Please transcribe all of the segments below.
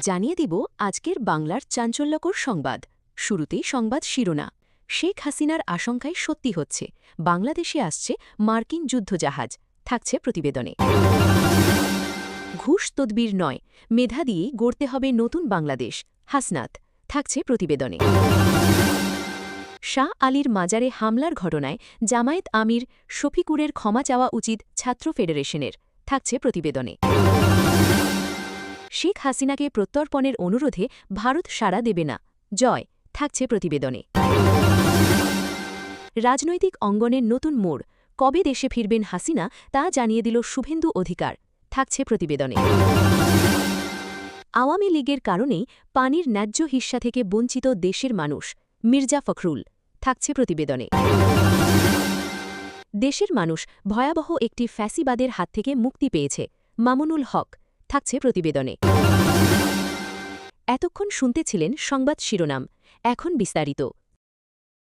জানিয়ে দিব আজকের বাংলার চাঞ্চল্যকর সংবাদ। শুরুতেই সংবাদ শিরোনাম। শেখ হাসিনার আশঙ্কায় সত্যি হচ্ছে, বাংলাদেশে আসছে মার্কিন যুদ্ধজাহাজ। থাকছে প্রতিবেদনে। ঘুষ তদবির নয়, মেধা দিয়েই গড়তে হবে নতুন বাংলাদেশ, হাসনাত। থাকছে প্রতিবেদনে। শাহ আলীর মাজারে হামলার ঘটনায় জামায়াত আমির শফিকুরের ক্ষমা চাওয়া উচিত ছাত্র ফেডারেশনের। থাকছে প্রতিবেদনে। শেখ হাসিনাকে প্রত্যর্পণের অনুরোধে ভারত সাড়া দেবে না, জয়। থাকছে প্রতিবেদনে। রাজনৈতিক অঙ্গনের নতুন মোড়, কবে দেশে ফিরবেন হাসিনা তা জানিয়ে দিল শুভেন্দু অধিকার। থাকছে প্রতিবেদনে। আওয়ামী লীগের কারণেই পানির ন্যায্য হিস্সা থেকে বঞ্চিত দেশের মানুষ, মির্জা ফখরুল। থাকছে প্রতিবেদনে। দেশের মানুষ ভয়াবহ একটি ফ্যাসিবাদের হাত থেকে মুক্তি পেয়েছে, মামুনুল হক। থাকছে প্রতিবেদনে। এতক্ষণ শুনতেছিলেন সংবাদ শিরোনাম, এখন বিস্তারিত।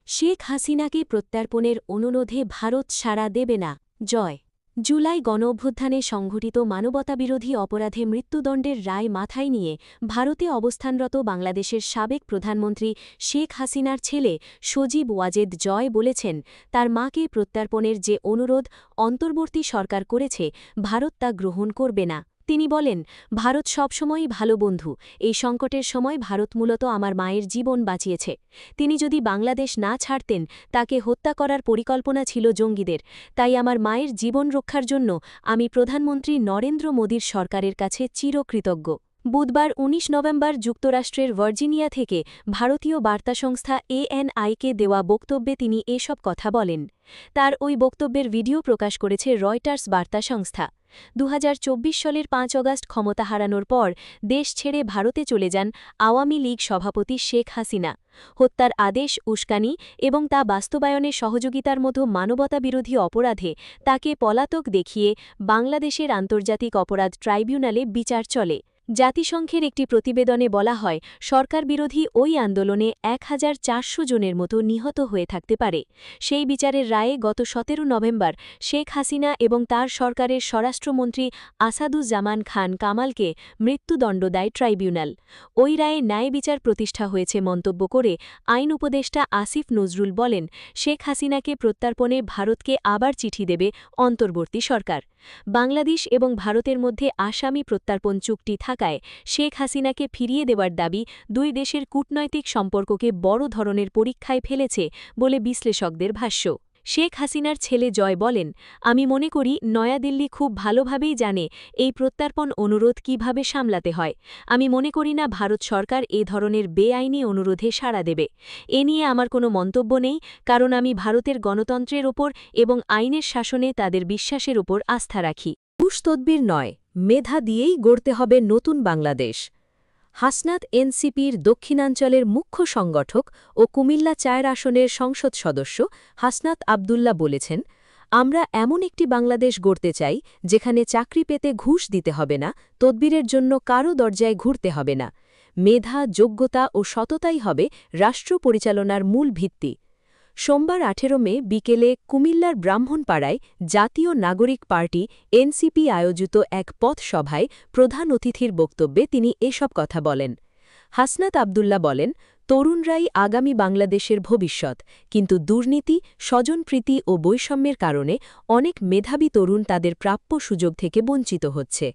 শেখ হাসিনাকে প্রত্যর্পণের অনুরোধে ভারত সাড়া দেবে না, জয়। জুলাই গণঅভ্যুত্থানে সংঘটিত মানবতাবিরোধী অপরাধে মৃত্যুদণ্ডের রায় মাথায় নিয়ে ভারতে অবস্থানরত বাংলাদেশের সাবেক প্রধানমন্ত্রী শেখ হাসিনার ছেলে সজীব ওয়াজেদ জয় বলেছেন, তার মাকে প্রত্যর্পণের যে অনুরোধ অন্তর্বর্তী সরকার করেছে, ভারত তা গ্রহণ করবে না। তিনি বলেন, ভারত সবসময়ই ভালো বন্ধু, এই সংকটের সময় ভারত মূলত আমার মায়ের জীবন বাঁচিয়েছে। তিনি যদি বাংলাদেশ না ছাড়তেন, তাকে হত্যা করার পরিকল্পনা ছিল জঙ্গিদের। তাই আমার মায়ের জীবন রক্ষার জন্য আমি প্রধানমন্ত্রী নরেন্দ্র মোদীর সরকারের কাছে চিরকৃতজ্ঞ। বুধবার ১৯ নভেম্বর যুক্তরাষ্ট্রের ভার্জিনিয়া থেকে ভারতীয় বার্তা সংস্থা ANI-কে দেওয়া বক্তব্যে তিনি এসব কথা বলেন। তার ওই বক্তব্যের ভিডিও প্রকাশ করেছে রয়টার্স বার্তা সংস্থা। ২০২৪ সালের ৫ অগাস্ট ক্ষমতা হারানোর পর দেশ ছেড়ে ভারতে চলে যান আওয়ামী লীগ সভাপতি শেখ হাসিনা। হত্যার আদেশ, উস্কানি এবং তা বাস্তবায়নে সহযোগিতার মতো মানবতাবিরোধী অপরাধে তাকে পলাতক দেখিয়ে বাংলাদেশের আন্তর্জাতিক অপরাধ ট্রাইব্যুনালে বিচার চলে। জাতিসংঘের একটি প্রতিবেদনে বলা হয়, সরকারবিরোধী ওই আন্দোলনে ১,৪০০ জনের মতো নিহত হয়ে থাকতে পারে। সেই বিচারের রায়ে গত ১৭ নভেম্বর শেখ হাসিনা এবং তার সরকারের স্বরাষ্ট্রমন্ত্রী আসাদুজ্জামান খান কামালকে মৃত্যুদণ্ড দেয় ট্রাইব্যুনাল। ওই রায়ে ন্যায় বিচার প্রতিষ্ঠা হয়েছে মন্তব্য করে আইন উপদেষ্টা আসিফ নজরুল বলেন, শেখ হাসিনাকে প্রত্যর্পণে ভারতকে আবার চিঠি দেবে অন্তর্বর্তী সরকার। বাংলাদেশ এবং ভারতের মধ্যে আসামি প্রত্যর্পণ চুক্তি থাকায় শেখ হাসিনাকে ফিরিয়ে দেওয়ার দাবি দুই দেশের কূটনৈতিক সম্পর্ককে বড় ধরনের পরীক্ষায় ফেলেছে বলে বিশ্লেষকদের ভাষ্য। শেখ হাসিনার ছেলে জয় বলেন, আমি মনে করি নয়াদিল্লি খুব ভালোভাবেই জানে এই প্রত্যর্পণ অনুরোধ কিভাবে সামলাতে হয়। আমি মনে করি না ভারত সরকার এ ধরনের বেআইনি অনুরোধে সাড়া দেবে। এ নিয়ে আমার কোনো মন্তব্য নেই, কারণ আমি ভারতের গণতন্ত্রের ওপর এবং আইনের শাসনে তাদের বিশ্বাসের ওপর আস্থা রাখি। ঘুষ তদবির নয়, মেধা দিয়েই গড়তে হবে নতুন বাংলাদেশ। হাসনাত এনসিপির দক্ষিণাঞ্চলের মুখ্য সংগঠক ও কুমিল্লা ৪ আসনের সংসদ সদস্য হাসনাত আবদুল্লাহ বলেছেন, আমরা এমন একটি বাংলাদেশ গড়তে চাই যেখানে চাকরি পেতে ঘুষ দিতে হবে না, তদবিরের জন্য কারও দরজায় ঘুরতে হবে না। মেধা, যোগ্যতা ও সততাই হবে রাষ্ট্র পরিচালনার মূল ভিত্তি। সোমবার ১৮ মে বিকেলে কুমিল্লার ব্রাহ্মণপাড়ায় জাতীয় নাগরিক পার্টি এনসিপি আয়োজিত এক পথসভায় প্রধান অতিথির বক্তব্যে তিনি এসব কথা বলেন। হাসনাত আবদুল্লাহ বলেন, তরুণরাই আগামী বাংলাদেশের ভবিষ্যৎ, কিন্তু দুর্নীতি, স্বজনপ্রীতি ও বৈষম্যের কারণে অনেক মেধাবী তরুণ তাদের প্রাপ্য সুযোগ থেকে বঞ্চিত হচ্ছে।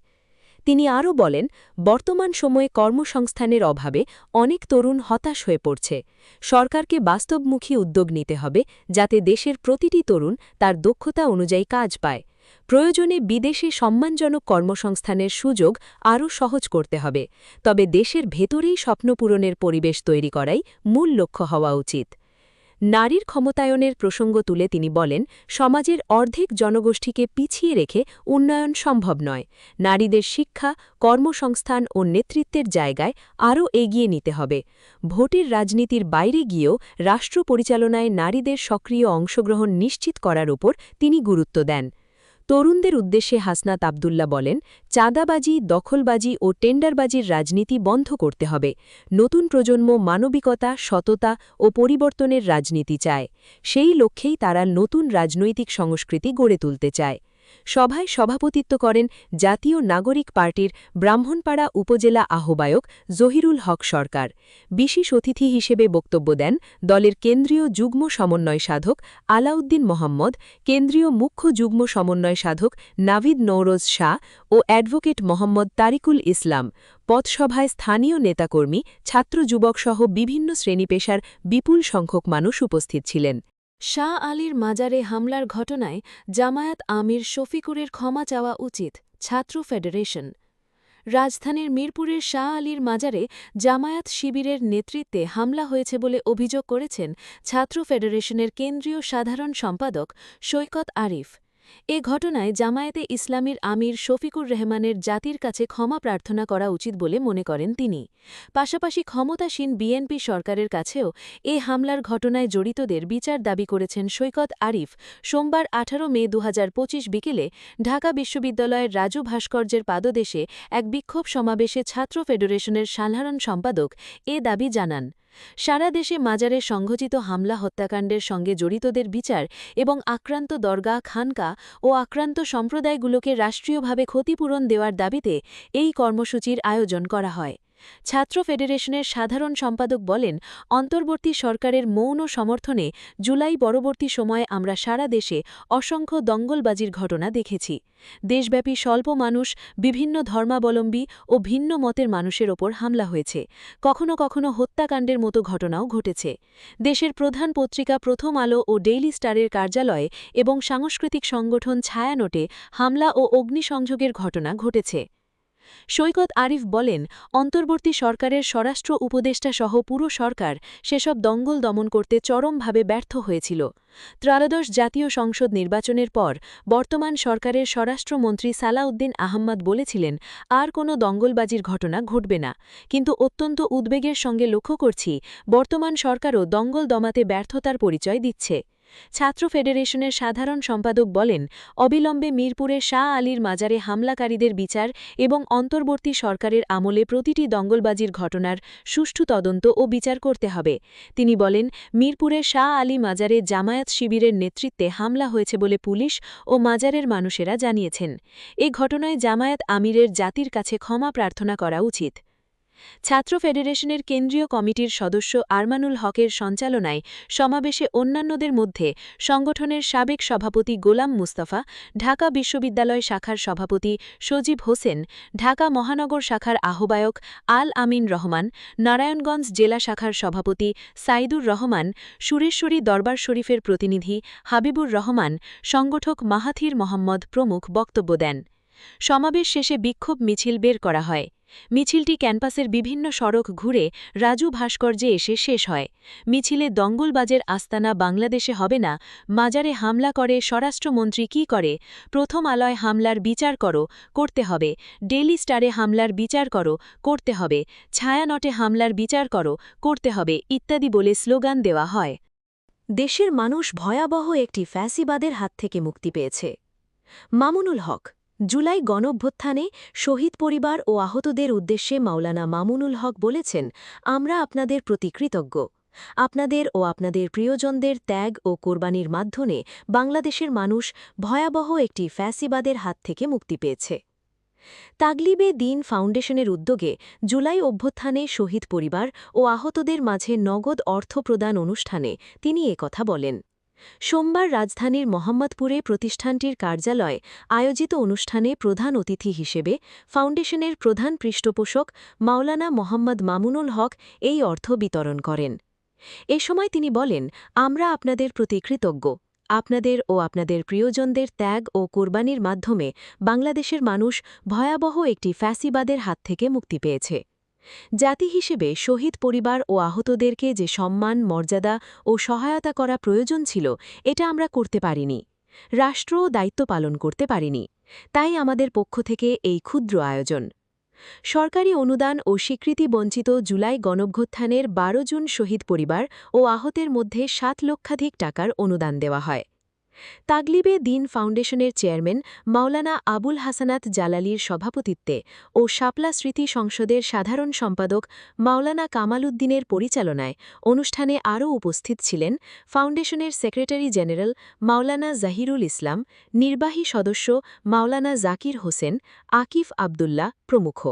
তিনি আরও বলেন, বর্তমান সময়ে কর্মসংস্থানের অভাবে অনেক তরুণ হতাশ হয়ে পড়ছে। সরকারকে বাস্তবমুখী উদ্যোগ নিতে হবে যাতে দেশের প্রতিটি তরুণ তার দক্ষতা অনুযায়ী কাজ পায়। প্রয়োজনে বিদেশে সম্মানজনক কর্মসংস্থানের সুযোগ আরও সহজ করতে হবে, তবে দেশের ভেতরেই স্বপ্নপূরণের পরিবেশ তৈরি করাই মূল লক্ষ্য হওয়া উচিত। নারীর ক্ষমতায়নের প্রসঙ্গ তুলে তিনি বলেন, সমাজের অর্ধেক জনগোষ্ঠীকে পিছিয়ে রেখে উন্নয়ন সম্ভব নয়। নারীদের শিক্ষা, কর্মসংস্থান ও নেতৃত্বের জায়গায় আরও এগিয়ে নিতে হবে। ভোটের রাজনীতির বাইরে গিয়েও রাষ্ট্র পরিচালনায় নারীদের সক্রিয় অংশগ্রহণ নিশ্চিত করার উপর তিনি গুরুত্ব দেন। তরুণদের উদ্দেশ্যে হাসনাত আবদুল্লাহ বলেন, চাঁদাবাজি, দখলবাজি ও টেন্ডারবাজির রাজনীতি বন্ধ করতে হবে। নতুন প্রজন্ম মানবিকতা, সততা ও পরিবর্তনের রাজনীতি চায়। সেই লক্ষ্যেই তারা নতুন রাজনৈতিক সংস্কৃতি গড়ে তুলতে চায়। সভায় সভাপতিত্ব করেন জাতীয় নাগরিক পার্টির ব্রাহ্মণপাড়া উপজেলা আহ্বায়ক জহিরুল হক সরকার। বিশেষ অতিথি হিসেবে বক্তব্য দেন দলের কেন্দ্রীয় যুগ্ম সমন্বয় সাধক আলাউদ্দিন মোহাম্মদ, কেন্দ্রীয় মুখ্য যুগ্ম সমন্বয় সাধক নাভিদ নওরোজ শাহ ও অ্যাডভোকেট মোহাম্মদ তারিকুল ইসলাম। পথসভায় স্থানীয় নেতাকর্মী, ছাত্র যুবকসহ বিভিন্ন শ্রেণীপেশার বিপুল সংখ্যক মানুষ উপস্থিত ছিলেন। শাহ আলীর মাজারে হামলার ঘটনায় জামায়াত আমির শফিকুরের ক্ষমা চাওয়া উচিত, ছাত্র ফেডারেশন। রাজধানীর মিরপুরের শাহ আলীর মাজারে জামায়াত শিবিরের নেতৃত্বে হামলা হয়েছে বলে অভিযোগ করেছেন ছাত্র ফেডারেশনের কেন্দ্রীয় সাধারণ সম্পাদক সৈকত আরিফ। এ ঘটনায় জামায়াতে ইসলামীর আমির শফিকুর রহমানের জাতির কাছে ক্ষমা প্রার্থনা করা উচিত বলে মনে করেন তিনি। পাশাপাশি ক্ষমতাসীন বিএনপি সরকারের কাছেও এ হামলার ঘটনায় জড়িতদের বিচার দাবি করেছেন সৈকত আরিফ। সোমবার ১৮ মে ২০২৫ বিকেলে ঢাকা বিশ্ববিদ্যালয়ের রাজু ভাস্কর্যের পাদদেশে এক বিক্ষোভ সমাবেশে ছাত্র ফেডারেশনের সাধারণ সম্পাদক এ দাবি জানান। সারা দেশে মাজারে সংঘটিত হামলা হত্যাকাণ্ডের সঙ্গে জড়িতদের বিচার এবং আক্রান্ত দরগাহ, খানকা ও আক্রান্ত সম্প্রদায়গুলোকে রাষ্ট্রীয়ভাবে ক্ষতিপূরণ দেওয়ার দাবিতে এই কর্মসূচির আয়োজন করা হয়। ছাত্র ফেডারেশনের সাধারণ সম্পাদক বলেন, অন্তর্বর্তী সরকারের মৌন সমর্থনে জুলাই পরবর্তী সময়ে আমরা সারা দেশে অসংখ্য দঙ্গলবাজির ঘটনা দেখেছি। দেশব্যাপী স্বল্প মানুষ, বিভিন্ন ধর্মাবলম্বী ও ভিন্ন মতের মানুষের ওপর হামলা হয়েছে। কখনো কখনো হত্যাকাণ্ডের মতো ঘটনাও ঘটেছে। দেশের প্রধান পত্রিকা প্রথম আলো ও ডেইলি স্টারের কার্যালয়ে এবং সাংস্কৃতিক সংগঠন ছায়ানোটে হামলা ও অগ্নিসংযোগের ঘটনা ঘটেছে। সৈকত আরিফ বলেন, অন্তর্বর্তী সরকারের স্বরাষ্ট্র উপদেষ্টা সহ পুরো সরকার সেসব দঙ্গল দমন করতে চরমভাবে ব্যর্থ হয়েছিল। ত্রয়োদশ জাতীয় সংসদ নির্বাচনের পর বর্তমান সরকারের স্বরাষ্ট্রমন্ত্রী সালাউদ্দিন আহম্মদ বলেছিলেন, আর কোনো দঙ্গলবাজির ঘটনা ঘটবে না। কিন্তু অত্যন্ত উদ্বেগের সঙ্গে লক্ষ্য করছি, বর্তমান সরকারও দঙ্গল দমাতে ব্যর্থতার পরিচয় দিচ্ছে। ছাত্র ফেডারেশনের সাধারণ সম্পাদক বলেন, অবিলম্বে মিরপুরের শাহ আলীর মাজারে হামলাকারীদের বিচার এবং অন্তর্বর্তী সরকারের আমলে প্রতিটি দঙ্গলবাজির ঘটনার সুষ্ঠু তদন্ত ও বিচার করতে হবে। তিনি বলেন, মিরপুরের শাহ আলী মাজারে জামায়াত শিবিরের নেতৃত্বে হামলা হয়েছে বলে পুলিশ ও মাজারের মানুষেরা জানিয়েছেন। এ ঘটনায় জামায়াত আমিরের জাতির কাছে ক্ষমা প্রার্থনা করা উচিত। ছাত্র ফেডারেশনের কেন্দ্রীয় কমিটির সদস্য আরমানুল হকের সঞ্চালনায় সমাবেশে অন্যান্যদের মধ্যে সংগঠনের সাবেক সভাপতি গোলাম মুস্তাফা, ঢাকা বিশ্ববিদ্যালয় শাখার সভাপতি সজীব হোসেন, ঢাকা মহানগর শাখার আহ্বায়ক আল আমিন রহমান, নারায়ণগঞ্জ জেলা শাখার সভাপতি সাইদুর রহমান, সুরেশ্বরী দরবার শরীফের প্রতিনিধি হাবিবুর রহমান, সংগঠক মাহাথির মোহাম্মদ প্রমুখ বক্তব্য দেন। সমাবেশ শেষে বিক্ষোভ মিছিল বের করা হয়। মিছিলটি ক্যাম্পাসের বিভিন্ন সড়ক ঘুরে রাজু ভাস্কর্যে এসে শেষ হয়। মিছিলে দঙ্গলবাজের আস্তানা বাংলাদেশে হবে না, মাজারে হামলা করে স্বরাষ্ট্রমন্ত্রী কী করে, প্রথম আলোয় হামলার বিচার করতে হবে, ডেইলি স্টারে হামলার বিচার করতে হবে, ছায়ানটে হামলার বিচার করতে হবে ইত্যাদি বলে স্লোগান দেওয়া হয়। দেশের মানুষ ভয়াবহ একটি ফ্যাসিবাদের হাত থেকে মুক্তি পেয়েছে। মামুনুল হক। জুলাই গণঅভ্যুত্থানে শহীদ পরিবার ও আহতদের উদ্দেশ্যে মাওলানা মামুনুল হক বলেছেন, আমরা আপনাদের প্রতি কৃতজ্ঞ। আপনাদের ও আপনাদের প্রিয়জনদের ত্যাগ ও কোরবানির মাধ্যমে বাংলাদেশের মানুষ ভয়াবহ একটি ফ্যাসিবাদের হাত থেকে মুক্তি পেয়েছে। তাগলিবে দ্বীন ফাউন্ডেশনের উদ্যোগে জুলাই অভ্যুত্থানে শহীদ পরিবার ও আহতদের মাঝে নগদ অর্থ প্রদান অনুষ্ঠানে তিনি একথা বলেন। সোমবার রাজধানীর মোহাম্মদপুরে প্রতিষ্ঠানটির কার্যালয়ে আয়োজিত অনুষ্ঠানে প্রধান অতিথি হিসেবে ফাউন্ডেশনের প্রধান পৃষ্ঠপোষক মাওলানা মোহাম্মদ মামুনুল হক এই অর্থ বিতরণ করেন। এ সময় তিনি বলেন, আমরা আপনাদের প্রতি কৃতজ্ঞ। আপনাদের ও আপনাদের প্রিয়জনদের ত্যাগ ও কোরবানির মাধ্যমে বাংলাদেশের মানুষ ভয়াবহ একটি ফ্যাসিবাদের হাত থেকে মুক্তি পেয়েছে। জাতি হিসেবে শহীদ পরিবার ও আহতদেরকে যে সম্মান, মর্যাদা ও সহায়তা করা প্রয়োজন ছিল, এটা আমরা করতে পারিনি। রাষ্ট্রও দায়িত্ব পালন করতে পারিনি। তাই আমাদের পক্ষ থেকে এই ক্ষুদ্র আয়োজন। সরকারি অনুদান ও স্বীকৃতি বঞ্চিত জুলাই গণঅভ্যুত্থানের ১২ জন শহীদ পরিবার ও আহতের মধ্যে ৭ লক্ষাধিক টাকার অনুদান দেওয়া হয়। তাগলিবে দিন ফাউন্ডেশনের চেয়ারম্যান মাওলানা আবুল হাসানাত জালালির সভাপতিত্বে ও শাপলা স্মৃতি সংসদের সাধারণ সম্পাদক মাওলানা কামাল উদ্দিনের পরিচালনায় অনুষ্ঠানে আরও উপস্থিত ছিলেন ফাউন্ডেশনের সেক্রেটারি জেনারেল মাওলানা জাহিরুল ইসলাম, নির্বাহী সদস্য মাওলানা জাকির হোসেন, আকিফ আবদুল্লাহ প্রমুখ।